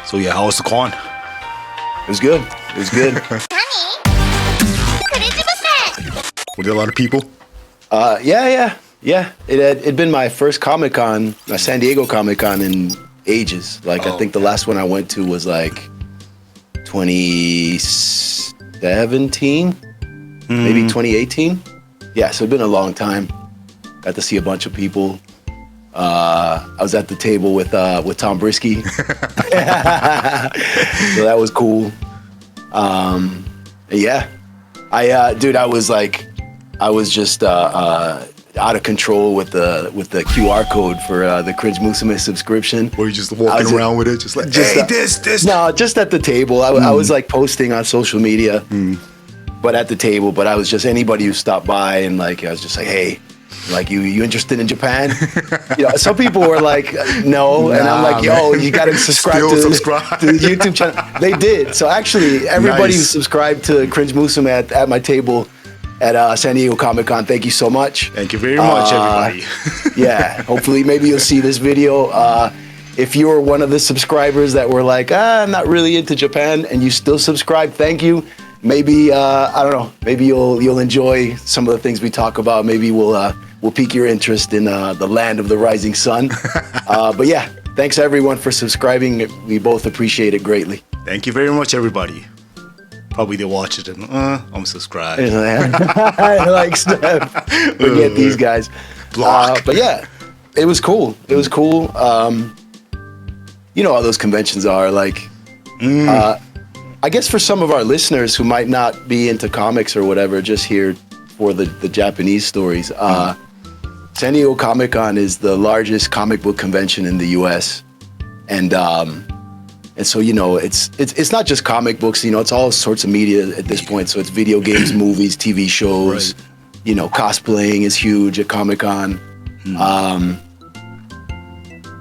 So yeah, how was the con? It was good. It was good. Were there a lot of people? Yeah. It'd been my first Comic-Con, my San Diego Comic-Con in ages. Like, I think the last one I went to was like 2017, maybe 2018. Yeah, so it's been a long time. Got to see a bunch of people. I was at the table with Tom Brisky. So that was cool. Yeah. I was just out of control with the QR code for the Cringe Musume subscription. Were you just walking around with it, just like, hey, this? No, just at the table. I was like posting on social media, but at the table. But I was just anybody who stopped by, and like I was just like, hey, like you interested in Japan? Some people were like, no, and I'm like, yo, you gotta subscribe to the YouTube channel. They did. So actually, everybody who subscribed to Cringe Musume at my table at San Diego Comic-Con, thank you so much. Thank you very much, everybody. Yeah, hopefully maybe you'll see this video. If you were one of the subscribers that were like, I'm not really into Japan, and you still subscribe, thank you. Maybe, I don't know, maybe you'll enjoy some of the things we talk about. Maybe we'll pique your interest in the land of the rising sun. But yeah, thanks everyone for subscribing. We both appreciate it greatly. Thank you very much, everybody. Probably they watch it and I'm subscribed. Like, forget these guys. Block. But yeah, it was cool. It was cool. You know how those conventions are. Like, I guess for some of our listeners who might not be into comics or whatever, just here for the Japanese stories. San Diego Comic-Con is the largest comic book convention in the U.S. And so, it's not just comic books, it's all sorts of media at this point. So it's video games, movies, TV shows, right. Cosplaying is huge at Comic-Con.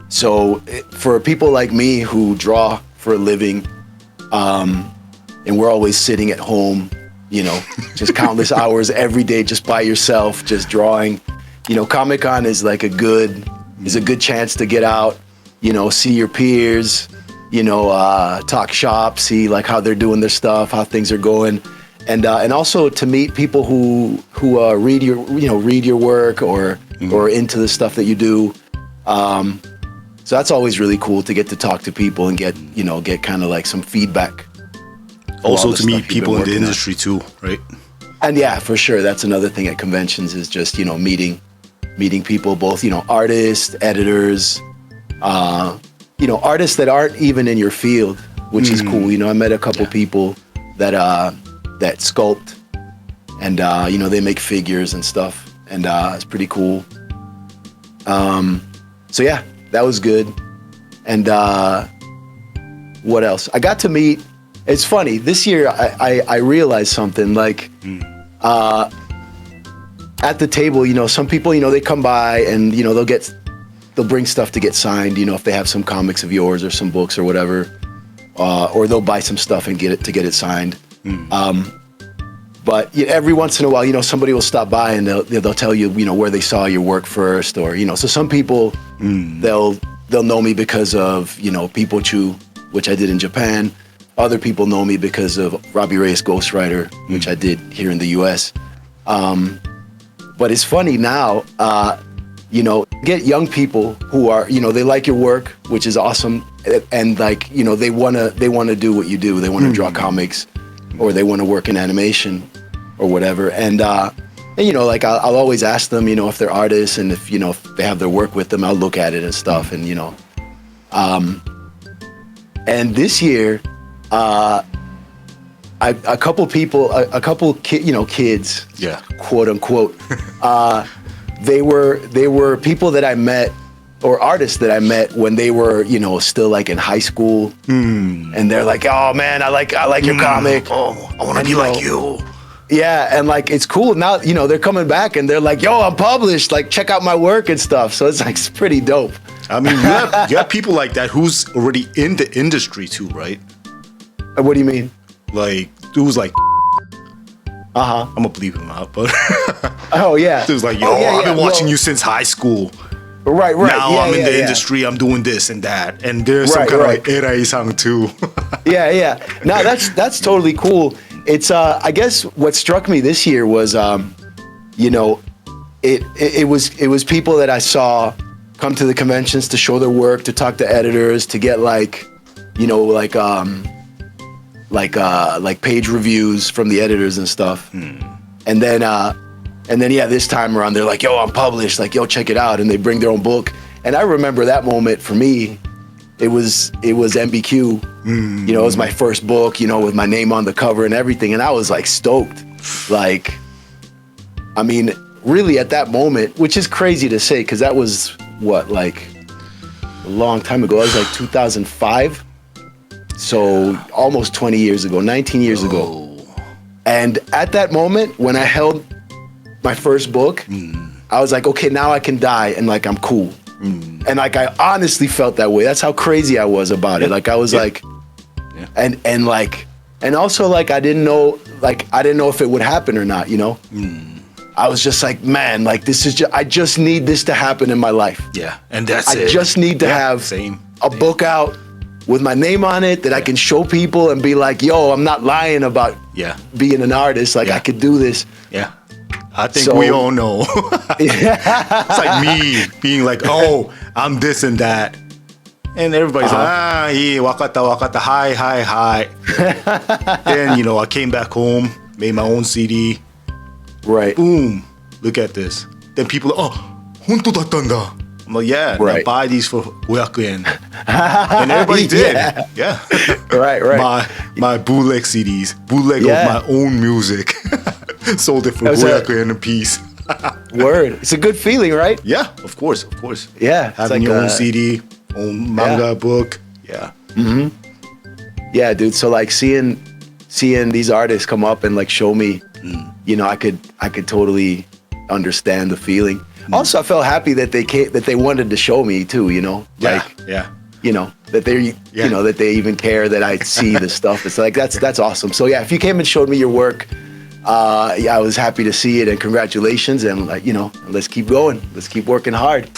So for people like me who draw for a living, and we're always sitting at home, just countless hours every day, just by yourself, just drawing, Comic-Con is like a good chance to get out, see your peers, talk shop, see like how they're doing their stuff, how things are going, and also to meet people who read your work or into the stuff that you do. So that's always really cool to get to talk to people and get kind of like some feedback. Also to meet people in the industry too, right? And yeah, for sure. That's another thing at conventions is just, meeting people, both, artists, editors, artists that aren't even in your field, which is cool. I met a couple people that sculpt and, they make figures and stuff, and it's pretty cool. So yeah, that was good. And what else? I got to meet, it's funny, this year I realized something, like at the table, some people, they come by and, they'll bring stuff to get signed, if they have some comics of yours or some books or whatever, or they'll buy some stuff and get it signed. But every once in a while, somebody will stop by and they'll tell you, where they saw your work first, or, so some people, they'll know me because of, Peepo Choo, which I did in Japan. Other people know me because of Robbie Reyes Ghostwriter, which I did here in the US. But it's funny now, get young people who are, they like your work, which is awesome. And like, they wanna do what you do. They wanna draw comics, or they wanna work in animation or whatever. And like I'll always ask them, if they're artists, and if, if they have their work with them, I'll look at it and stuff. And, and this year, a couple kids, quote unquote, they were people that I met, or artists that I met when they were, still like in high school, and they're like, oh man, I like your comic. Oh, I want to be like you. Yeah, and like it's cool now. They're coming back and they're like, yo, I'm published. Like, check out my work and stuff. So it's like it's pretty dope. I mean, you have people like that who's already in the industry too, right? What do you mean? Like, dudes like, I'm gonna bleep him out, but oh yeah, dudes like, yo, I've been watching you since high school. Right. Now Yeah, I'm in yeah, the yeah. industry. I'm doing this and that, and there's some Right, kind right. of like erai-sang too. Yeah. No, that's totally cool. It's I guess what struck me this year was you know, it was people that I saw come to the conventions to show their work, to talk to editors, to get like, you know, like page reviews from the editors and stuff. And then yeah, this time around they're like, yo, I'm published, like, yo, check it out, and they bring their own book. And I remember that moment for me, it was MBQ. You know, it was my first book, you know, with my name on the cover and everything, and I was like stoked. Like, I mean, really at that moment, which is crazy to say, because that was what, like a long time ago. It was like 2005. So almost 20 years ago, 19 years ago. And at that moment, when I held my first book, I was like, okay, now I can die and like I'm cool. And like I honestly felt that way. That's how crazy I was about it. Like I was like, and also like I didn't know if it would happen or not, you know? I was just like, man, like this is I just need this to happen in my life. Yeah, and that's I just need to have a book out with my name on it that I can show people and be like, yo, I'm not lying about being an artist. Like I could do this. Yeah. I think we all know. It's like me being like, oh, I'm this and that. And everybody's like, yeah, wakata, hi. Then, you know, I came back home, made my own CD. Right. Boom. Look at this. Then people are, oh, honto dattanda. I'm like, yeah, now buy these for 500 yen. And everybody did. Yeah. Right. My bootleg CDs, bootleg of my own music. Sold it for 500 yen a piece. Word. It's a good feeling, right? Yeah, of course. Yeah. Having your own CD, own manga book. Yeah. Yeah, dude. So like seeing these artists come up and like show me, you know, I could totally understand the feeling. Also, I felt happy that they wanted to show me too, you know? Like, you know, that they you know, that they even care that I see the stuff. It's like that's awesome. So yeah, if you came and showed me your work, I was happy to see it, and congratulations, and like, you know, let's keep going. Let's keep working hard.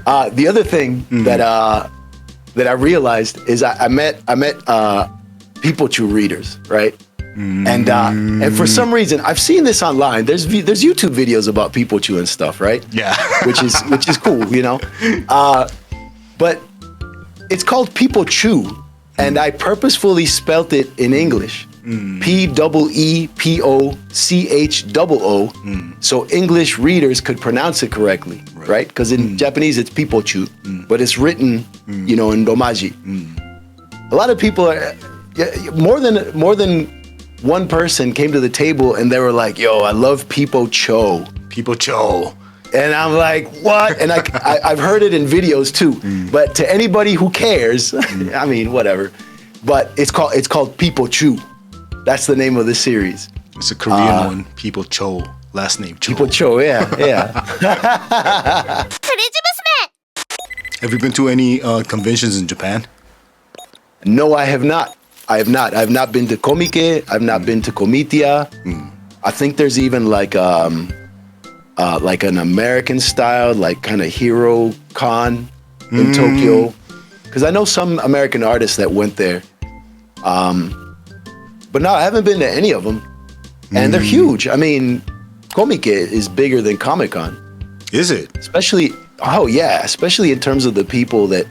The other thing that I realized is I met Peepo Choo readers, right? And for some reason, I've seen this online. There's YouTube videos about Peepo Choo and stuff, right? Yeah. which is cool, you know. But it's called Peepo Choo, and I purposefully spelt it in English. Peepochoo, so English readers could pronounce it correctly, right? Because in Japanese it's Peepo Choo, but it's written, you know, in Romaji. A lot of people are more than one person came to the table and they were like, yo, I love Peepo Choo. Peepo Choo. And I'm like, what? And I've heard it in videos too. But to anybody who cares, I mean, whatever. But it's called Peepo Choo. That's the name of the series. It's a Korean one, Peepo Choo. Last name Choo. Peepo Choo, yeah. Have you been to any conventions in Japan? No, I have not. I've not been to Comiket. I've not been to Comitia. I think there's even like an American style, like kind of hero con in Tokyo. Because I know some American artists that went there. But no, I haven't been to any of them. And they're huge. I mean, Comiket is bigger than Comic-Con. Is it? Especially in terms of the people that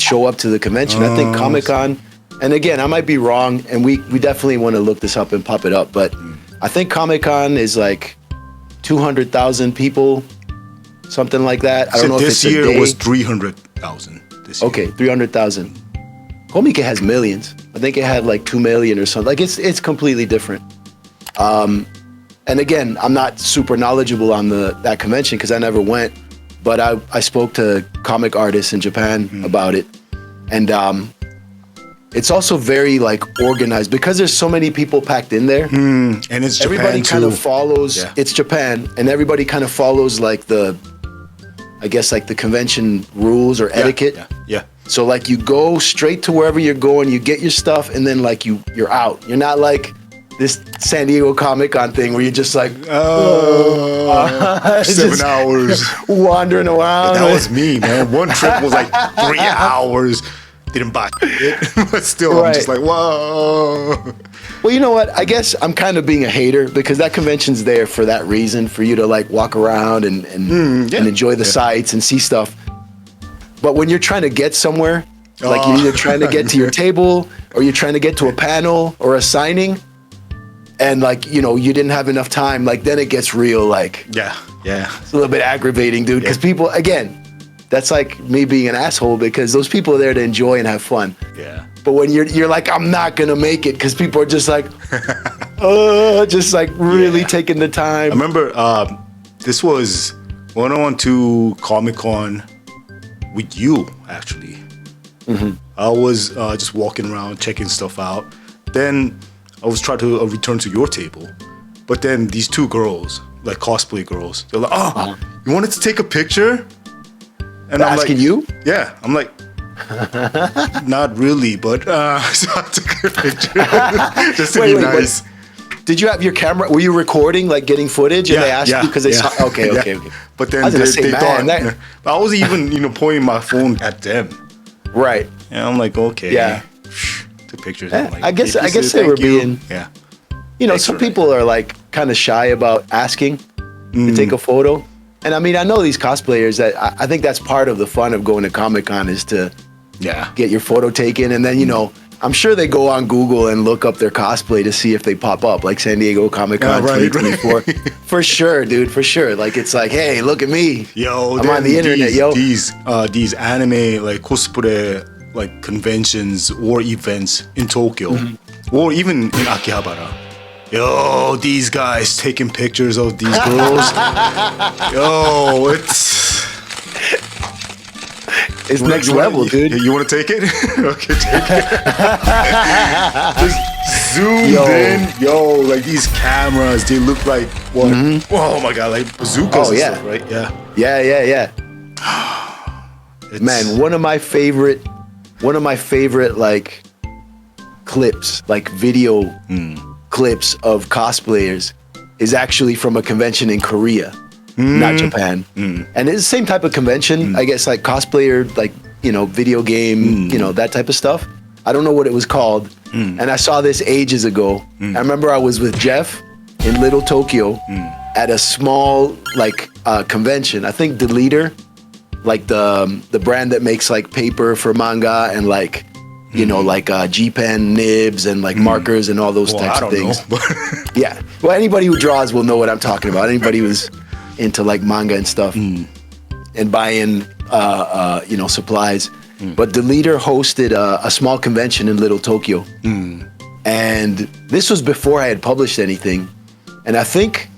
show up to the convention. I think Comic-Con, and again, I might be wrong, and we definitely want to look this up and pop it up, but I think Comic-Con is like 200,000 people, something like that. I don't know if it's a day. This year was 300,000. Okay, 300,000. Comiket has millions. I think it had like 2 million or something. Like it's completely different. And again, I'm not super knowledgeable on that convention because I never went, but I spoke to comic artists in Japan about it. And it's also very like organized because there's so many people packed in there. And it's Japan everybody too. kind of follows, it's Japan, and everybody kind of follows like the convention rules or etiquette. Yeah. So like you go straight to wherever you're going, you get your stuff, and then like you're out. You're not like this San Diego Comic-Con thing where you're just like 7 hours wandering around. That was me, man. One trip was like 3 hours. Didn't buy it, but still, I'm just like, whoa. Well, you know what? I guess I'm kind of being a hater because that convention's there for that reason, for you to like walk around and enjoy the sights and see stuff. But when you're trying to get somewhere, like you're either trying to get to your table or you're trying to get to a panel or a signing, and like, you know, you didn't have enough time, like then it gets real, like, it's a little bit aggravating, dude, because people, again, that's like me being an asshole because those people are there to enjoy and have fun. Yeah. But when you're like, I'm not gonna make it because people are just like, just like really taking the time. I remember this was when I went to Comic-Con with you, actually. Mm-hmm. I was just walking around, checking stuff out. Then I was trying to return to your table. But then these two girls, like cosplay girls, they're like, you wanted to take a picture? And I'm asking like, you? Yeah. I'm like, not really, but so I took a picture just to be nice. Did you have your camera? Were you recording, like getting footage? And they asked you because they saw. Okay. But then they thought I was even pointing my phone at them. Right. And I'm like, okay. Yeah. Took pictures. Yeah, like, I guess they were being. Yeah. You know, some people are like kind of shy about asking to take a photo. And I mean, I know these cosplayers that I think that's part of the fun of going to Comic-Con is to get your photo taken. And then, you know, I'm sure they go on Google and look up their cosplay to see if they pop up, like San Diego Comic-Con 2024. Right. For sure, dude, for sure. Like, it's like, hey, look at me. Yo, I'm on the internet, yo. These anime, like, cosplay, like, conventions or events in Tokyo, or even in Akihabara. Yo, these guys taking pictures of these girls. Yo, it's next level, dude. You want to take it? Okay, take it. Just zoomed in. Yo, like these cameras, they look like what? Oh my god, like bazookas and stuff, right? Yeah. Man, one of my favorite like clips, like video clips of cosplayers is actually from a convention in Korea, not Japan. And it's the same type of convention, I guess, like cosplayer, like, you know, video game, you know, that type of stuff. I don't know what it was called. And I saw this ages ago. I remember I was with Jeff in Little Tokyo at a small, like, convention. I think the leader, like the brand that makes like paper for manga and like, you know, like G-pen nibs and like markers and all those types of things. Yeah. Well, anybody who draws will know what I'm talking about. Anybody who's into like manga and stuff and buying, you know, supplies. But the leader hosted a small convention in Little Tokyo. And this was before I had published anything. And I think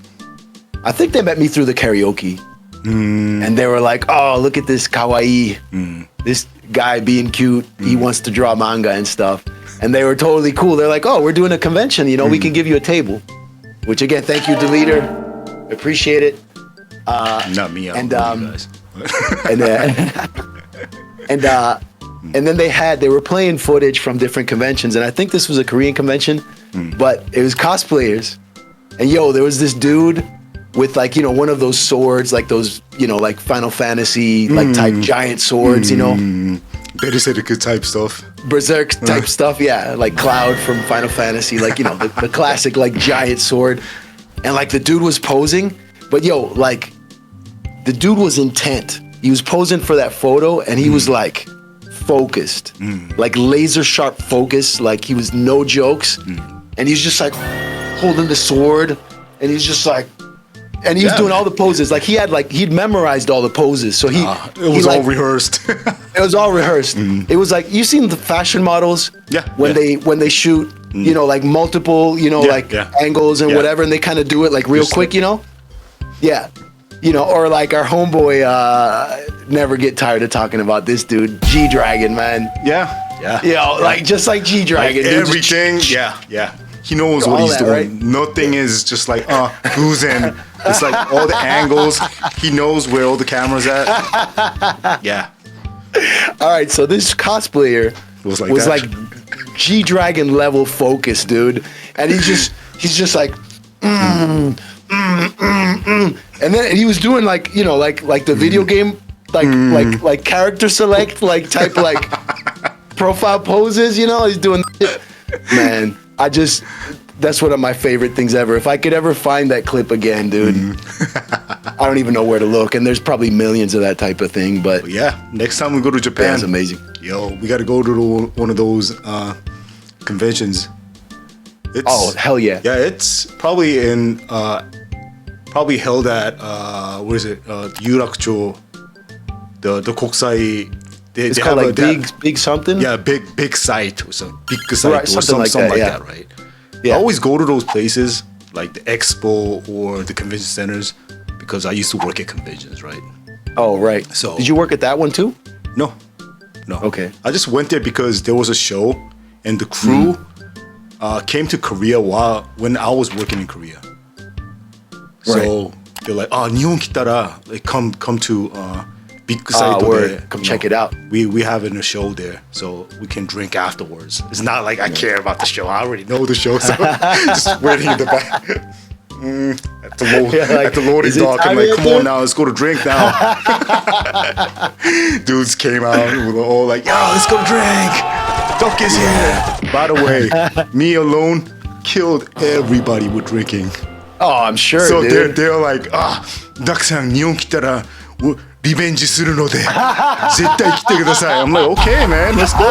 they met me through the karaoke. And they were like, oh, look at this kawaii. This guy being cute. He wants to draw manga and stuff. And they were totally cool. They're like, oh, we're doing a convention. You know, we can give you a table. Which, again, thank you, Deleter. Appreciate it. Not me. And guys. And then they were playing footage from different conventions. And I think this was a Korean convention. But it was cosplayers. And, yo, there was this dude with like, you know, one of those swords, like those, you know, like Final Fantasy, like type giant swords, you know. Berserk type stuff. Berserk type stuff, yeah. Like Cloud from Final Fantasy, like, you know, the classic like giant sword. And like the dude was posing, but yo, like the dude was intent. He was posing for that photo and he was like focused, like laser sharp focus, like he was no jokes. And he's just like holding the sword and he's just like, and he was doing all the poses. Like he'd memorized all the poses. So it was all rehearsed. It was all rehearsed. It was like, you seen the fashion models? When they shoot, you know, like multiple, you know, angles and whatever, and they kind of do it like real quick, you know? Yeah. You know, or like our homeboy, never get tired of talking about this dude, G-Dragon, man. Yeah. You know, like just like G-Dragon. Like everything. Yeah. He knows what he's doing. Right? Nothing is just like, who's in? It's like all the angles. He knows where all the cameras at. Yeah. All right, so this cosplayer was like G-Dragon level focus, dude. And he's just like, and then he was doing like, you know, like the video game, like character select, like type like profile poses, you know, he's doing, man, that's one of my favorite things ever. If I could ever find that clip again, dude, I don't even know where to look. And there's probably millions of that type of thing, but yeah, next time we go to Japan, that's amazing. Yo, we got to go to one of those conventions. Oh, hell yeah. Yeah, it's probably probably held at, what is it, Yurakcho, the Kokusai. It's called like big something? Yeah, big site or some big site right, or something like that, right? Yeah. I always go to those places like the expo or the convention centers because I used to work at conventions, right? Oh, right. So did you work at that one too? No. Okay. I just went there because there was a show and the crew came to Korea when I was working in Korea. So they're like, Nihon kitara, like come to big site come check it out. We having a show there, so we can drink afterwards. It's not like I care about the show. I already know the show, so just waiting in the back. At the loading dock, I'm like, come on now, let's go to drink now. Dudes came out, we were all like, yo, let's go drink. Duck is here. By the way, me alone killed everybody with drinking. Oh, I'm sure, so dude. they're like, Duck-san, Nihon kitara, revengeするので絶対来てください. I'm like, okay, man, let's go.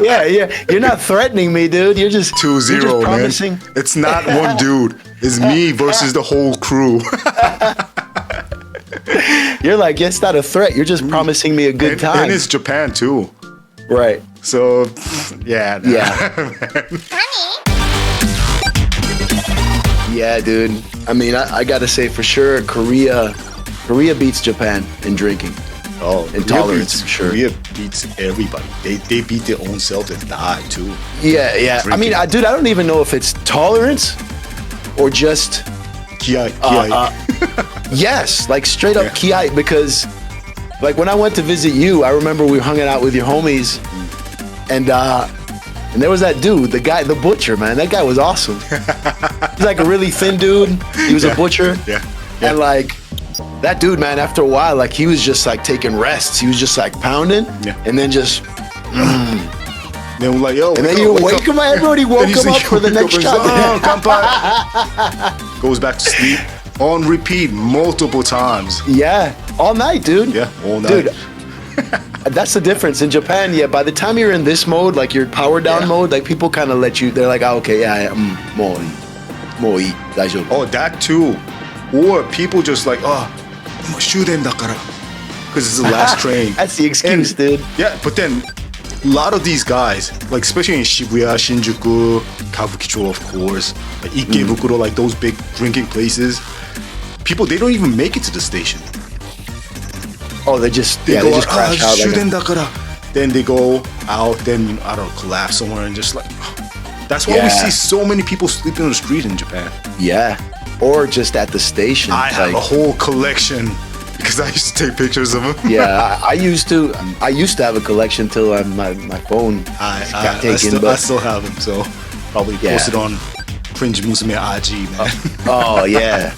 Yeah, you're not threatening me, dude. You're just 2-0, promising. Man. It's not one dude. It's me versus the whole crew. You're like, it's not a threat. You're just promising me a good time. And it's Japan too. Right. So, yeah. Yeah, dude. I mean, I gotta say for sure, Korea beats Japan in drinking. Oh, intolerance, for sure. Korea beats everybody. They beat their own self and die too. Yeah. Drinking. I mean, dude, I don't even know if it's tolerance or just kiai. Yes, like straight up kiai. Because, like, when I went to visit you, I remember we were hanging out with your homies, and there was that dude, the butcher, man. That guy was awesome. He's like a really thin dude. He was a butcher. Yeah. And like, that dude, man, after a while, like, he was just like taking rests. He was just like pounding, and then just. Then we're like, yo, and then you wake him up. Everybody woke him up for the next shot. Goes back to sleep on repeat multiple times. Yeah, all night, dude. Yeah, all night. Dude, that's the difference in Japan. Yeah, by the time you're in this mode, like your power down mode, like people kind of let you. They're like, okay, more eat. Oh, that too. Or people just like, shuden dakara, because it's the last train. That's the excuse, dude. Yeah, but then a lot of these guys, like especially in Shibuya, Shinjuku, Kabukicho, of course, like Ikebukuro, like those big drinking places, people, they don't even make it to the station. Oh, they just crash out. Shuden dakara. Then they go out, then I don't know, collapse somewhere and just like. That's why we see so many people sleeping on the street in Japan. Yeah. Or just at the station. I have a whole collection because I used to take pictures of them. Yeah, I used to have a collection till my phone got taken. I still have them, so probably post it on Cringe Musume IG, man. Oh yeah.